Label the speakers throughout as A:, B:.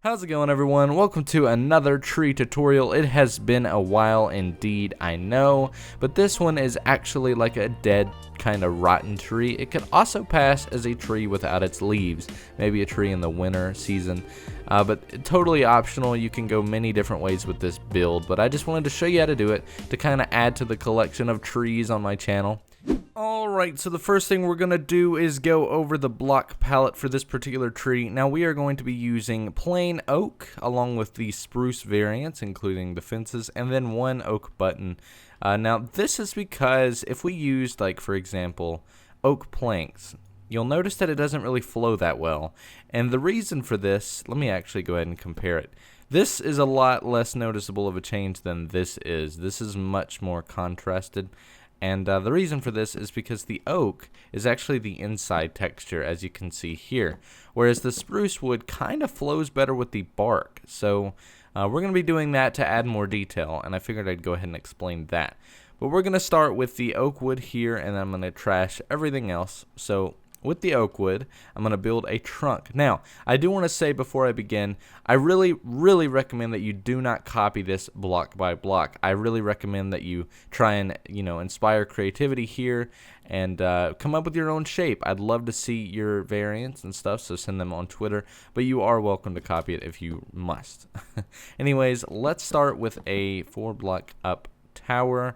A: How's it going, everyone? Welcome to another tree tutorial. It has been a while indeed, I know, but this one is actually like a dead, kind of rotten tree. It could also pass as a tree without its leaves, maybe a tree in the winter season, but totally optional. You can go many different ways with this build, but I just wanted to show you how to do it to kind of add to the collection of trees on my channel. Alright, so the first thing we're going to do is go over the block palette for this particular tree. Now we are going to be using plain oak along with the spruce variants, including the fences, and then one oak button. Now this is because if we used, like, for example, oak planks, you'll notice that it doesn't really flow that well. And the reason for this, let me actually go ahead and compare it. This is a lot less noticeable of a change than this is. This is much more contrasted. And the reason for this is because the oak is actually the inside texture, as you can see here, whereas the spruce wood kind of flows better with the bark. So we're going to be doing that to add more detail, and I figured I'd go ahead and explain that. But we're going to start with the oak wood here, and I'm going to trash everything else. So with the oak wood, I'm going to build a trunk. Now, I do want to say before I begin, I really recommend that you do not copy this block by block. I really recommend that you try and, inspire creativity here and come up with your own shape. I'd love to see your variants and stuff, so send them on Twitter, but you are welcome to copy it if you must. Anyways, let's start with a 4-block up tower.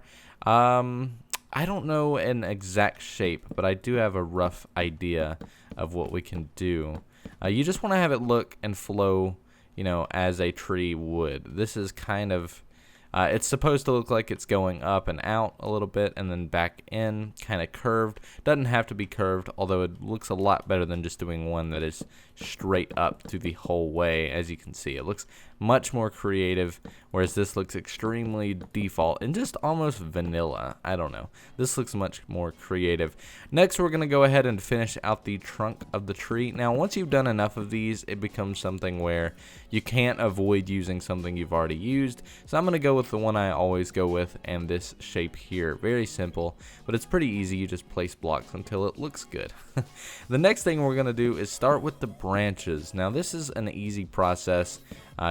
A: I don't know an exact shape, but I do have a rough idea of what we can do. You just want to have it look and flow, as a tree would. This is kind of, it's supposed to look like it's going up and out a little bit and then back in, kind of curved. Doesn't have to be curved, although it looks a lot better than just doing one that is straight up through the whole way. As you can see, it looks much more creative, whereas this looks extremely default and just almost vanilla. I don't know. This looks much more creative. Next, we're going to go ahead and finish out the trunk of the tree. Now, once you've done enough of these, it becomes something where you can't avoid using something you've already used. So I'm going to go with the one I always go with, and this shape here. Very simple, but it's pretty easy. You just place blocks until it looks good. The next thing we're going to do is start with the branches. Now, this is an easy process.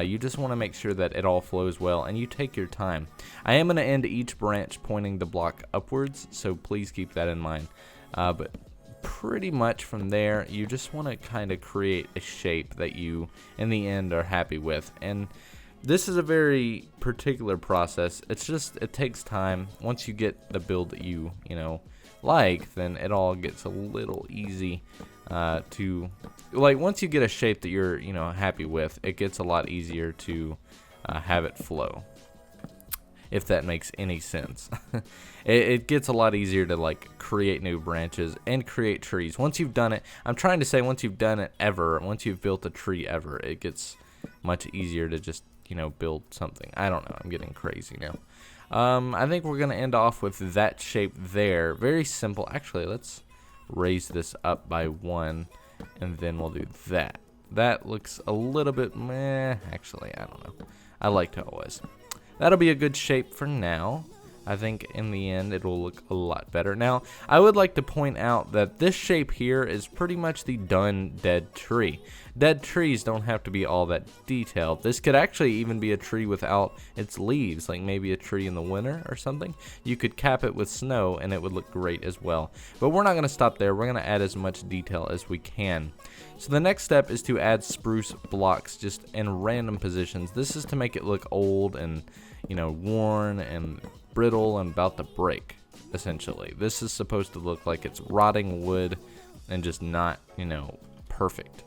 A: You just want to make sure that it all flows well, and you take your time. I am going to end each branch pointing the block upwards, so please keep that in mind. But pretty much from there, you just want to kind of create a shape that you, in the end, are happy with. And this is a very particular process. It takes time. Once you get the build that you like, then it all gets a little easy once you get a shape that you're happy with, it gets a lot easier to have it flow, if that makes any sense. It gets a lot easier to create new branches and create trees. Once you've done it, I'm trying to say once you've done it ever, once you've built a tree ever, it gets much easier to just build something. I don't know, I'm getting crazy now. I think we're gonna end off with that shape there. Very simple. Actually, let's raise this up by 1, and then we'll do that. That looks a little bit meh. Actually, I don't know. I liked how it was. That'll be a good shape for now. I think in the end it will look a lot better. Now, I would like to point out that this shape here is pretty much the done dead tree. Dead trees don't have to be all that detailed. This could actually even be a tree without its leaves, like maybe a tree in the winter or something. You could cap it with snow and it would look great as well. But we're not going to stop there. We're going to add as much detail as we can. So the next step is to add spruce blocks just in random positions. This is to make it look old and, worn and brittle and about to break, essentially. This is supposed to look like it's rotting wood and just not, perfect.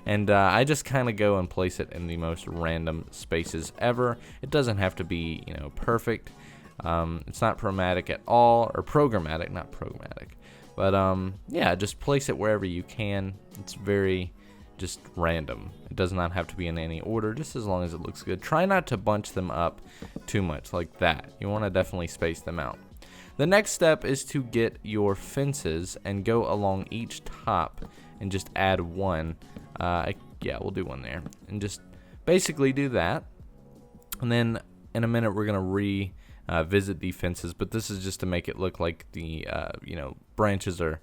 A: And I just kind of go and place it in the most random spaces ever. It doesn't have to be, perfect. It's not programmatic at all, or programmatic, not programmatic. But yeah, just place it wherever you can. It's very just random. It does not have to be in any order, just as long as it looks good. Try not to bunch them up too much like that. You want to definitely space them out. The next step is to get your fences and go along each top and just add one. Yeah, we'll do one there. And just basically do that. And then in a minute we're going to visit the fences, but this is just to make it look like the branches are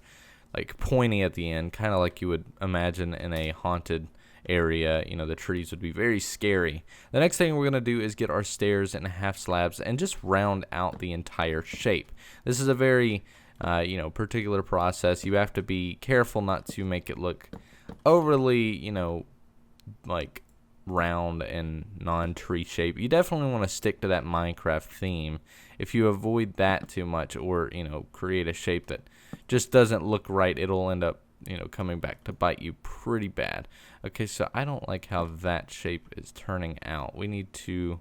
A: like pointy at the end, kind of like you would imagine in a haunted area, you know, the trees would be very scary. The next thing we're going to do is get our stairs and half slabs and just round out the entire shape. This is a very, you know, particular process. You have to be careful not to make it look overly, you know, like round and non-tree shape. You definitely want to stick to that Minecraft theme. If you avoid that too much, or, you know, create a shape that just doesn't look right, it'll end up, you know, coming back to bite you pretty bad. Okay, so I don't like how that shape is turning out. We need to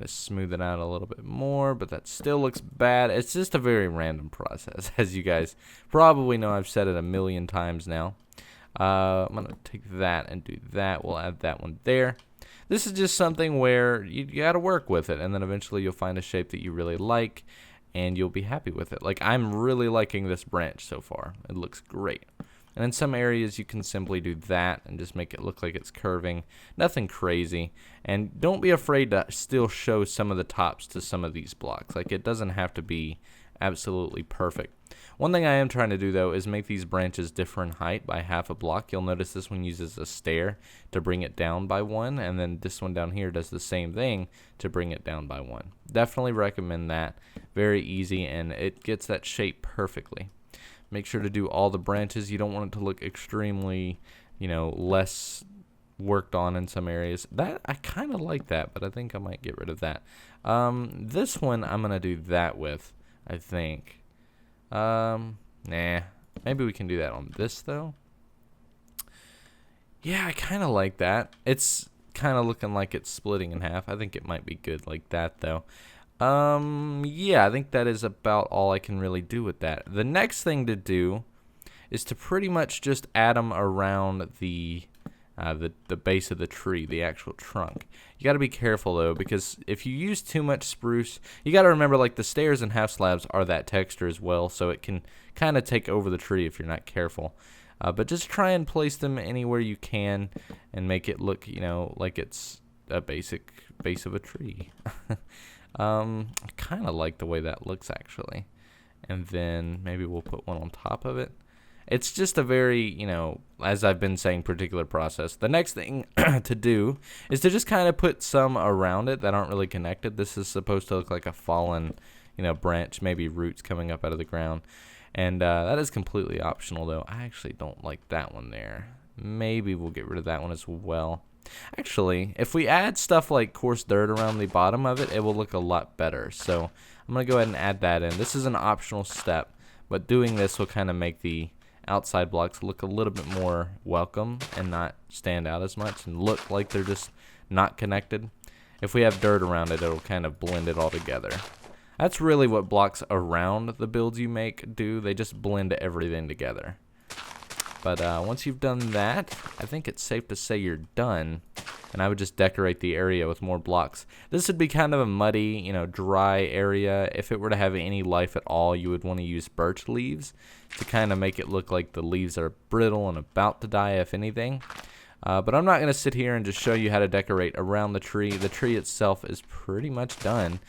A: smooth it out a little bit more, but that still looks bad. It's just a very random process, as you guys probably know. I've said it a million times now. I'm going to take that and do that. We'll add that one there. This is just something where you got to work with it, and then eventually you'll find a shape that you really like, and you'll be happy with it. Like, I'm really liking this branch so far. It looks great. And in some areas, you can simply do that and just make it look like it's curving. Nothing crazy. And don't be afraid to still show some of the tops to some of these blocks. Like, it doesn't have to be absolutely perfect. One thing I am trying to do, though, is make these branches different height by half a block. You'll notice this one uses a stair to bring it down by 1, and then this one down here does the same thing to bring it down by 1. Definitely recommend that. Very easy, and it gets that shape perfectly. Make sure to do all the branches. You don't want it to look extremely, you know, less worked on in some areas. That I kind of like that, but I think I might get rid of that. This one I'm going to do that with, I think. Nah, maybe we can do that on this though. Yeah, I kind of like that. It's kind of looking like it's splitting in half. I think it might be good like that though. Yeah, I think that is about all I can really do with that. The next thing to do is to pretty much just add them around the base of the tree, the actual trunk. You got to be careful though, because if you use too much spruce, you got to remember, like, the stairs and half slabs are that texture as well, so it can kind of take over the tree if you're not careful. But just try and place them anywhere you can and make it look, you know, like it's a basic base of a tree. I kind of like the way that looks, actually. And then maybe we'll put one on top of it. It's just a very, you know, as I've been saying, particular process. The next thing to do is to just kind of put some around it that aren't really connected. This is supposed to look like a fallen, you know, branch, maybe roots coming up out of the ground. And that is completely optional, though. I actually don't like that one there. Maybe we'll get rid of that one as well. Actually, if we add stuff like coarse dirt around the bottom of it, it will look a lot better. So I'm going to go ahead and add that in. This is an optional step, but doing this will kind of make the outside blocks look a little bit more welcome and not stand out as much and look like they're just not connected. If we have dirt around it, it'll kind of blend it all together. That's really what blocks around the builds you make do. They just blend everything together. But once you've done that, I think it's safe to say you're done. And I would just decorate the area with more blocks. This would be kind of a muddy, you know, dry area. If it were to have any life at all, you would want to use birch leaves to kind of make it look like the leaves are brittle and about to die, if anything. But I'm not going to sit here and just show you how to decorate around the tree. The tree itself is pretty much done.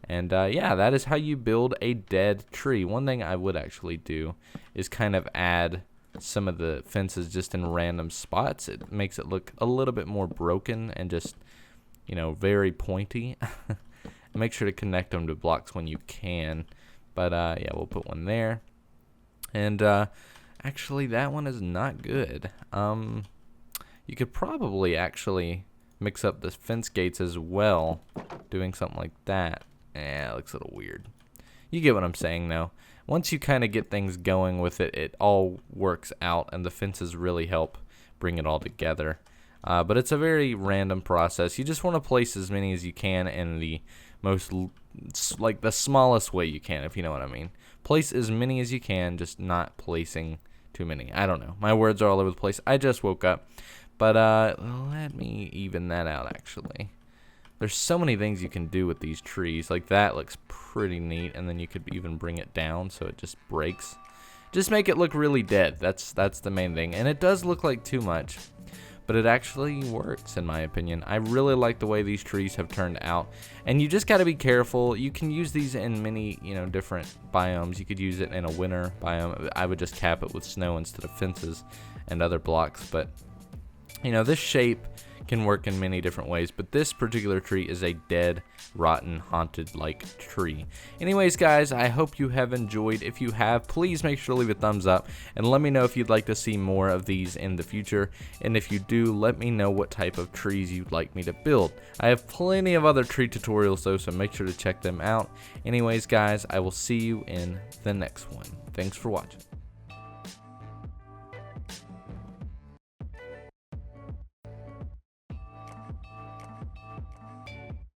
A: And yeah, that is how you build a dead tree. One thing I would actually do is kind of add some of the fences just in random spots. It makes it look a little bit more broken and just, you know, very pointy. Make sure to connect them to blocks when you can. But yeah, we'll put one there. And actually, that one is not good. You could probably actually mix up the fence gates as well, doing something like that. It looks a little weird. You get what I'm saying, though. Once you kind of get things going with it, it all works out, and the fences really help bring it all together. But it's a very random process. You just want to place as many as you can in the most, like, the smallest way you can, if you know what I mean. Place as many as you can, just not placing too many. I don't know. My words are all over the place. I just woke up. But let me even that out, actually. There's so many things you can do with these trees. Like, that looks pretty neat, and then you could even bring it down so it just breaks. Just make it look really dead. That's the main thing. And it does look like too much, but it actually works, in my opinion. I really like the way these trees have turned out. And you just got to be careful. You can use these in many, you know, different biomes. You could use it in a winter biome. I would just cap it with snow instead of fences and other blocks, but You know, this shape can work in many different ways, but this particular tree is a dead, rotten, haunted like tree. Anyways, guys, I hope you have enjoyed. If you have, please make sure to leave a thumbs up and let me know if you'd like to see more of these in the future. And if you do, let me know what type of trees you'd like me to build. I have plenty of other tree tutorials though, so make sure to check them out. Anyways, guys, I will see you in the next one. Thanks for watching.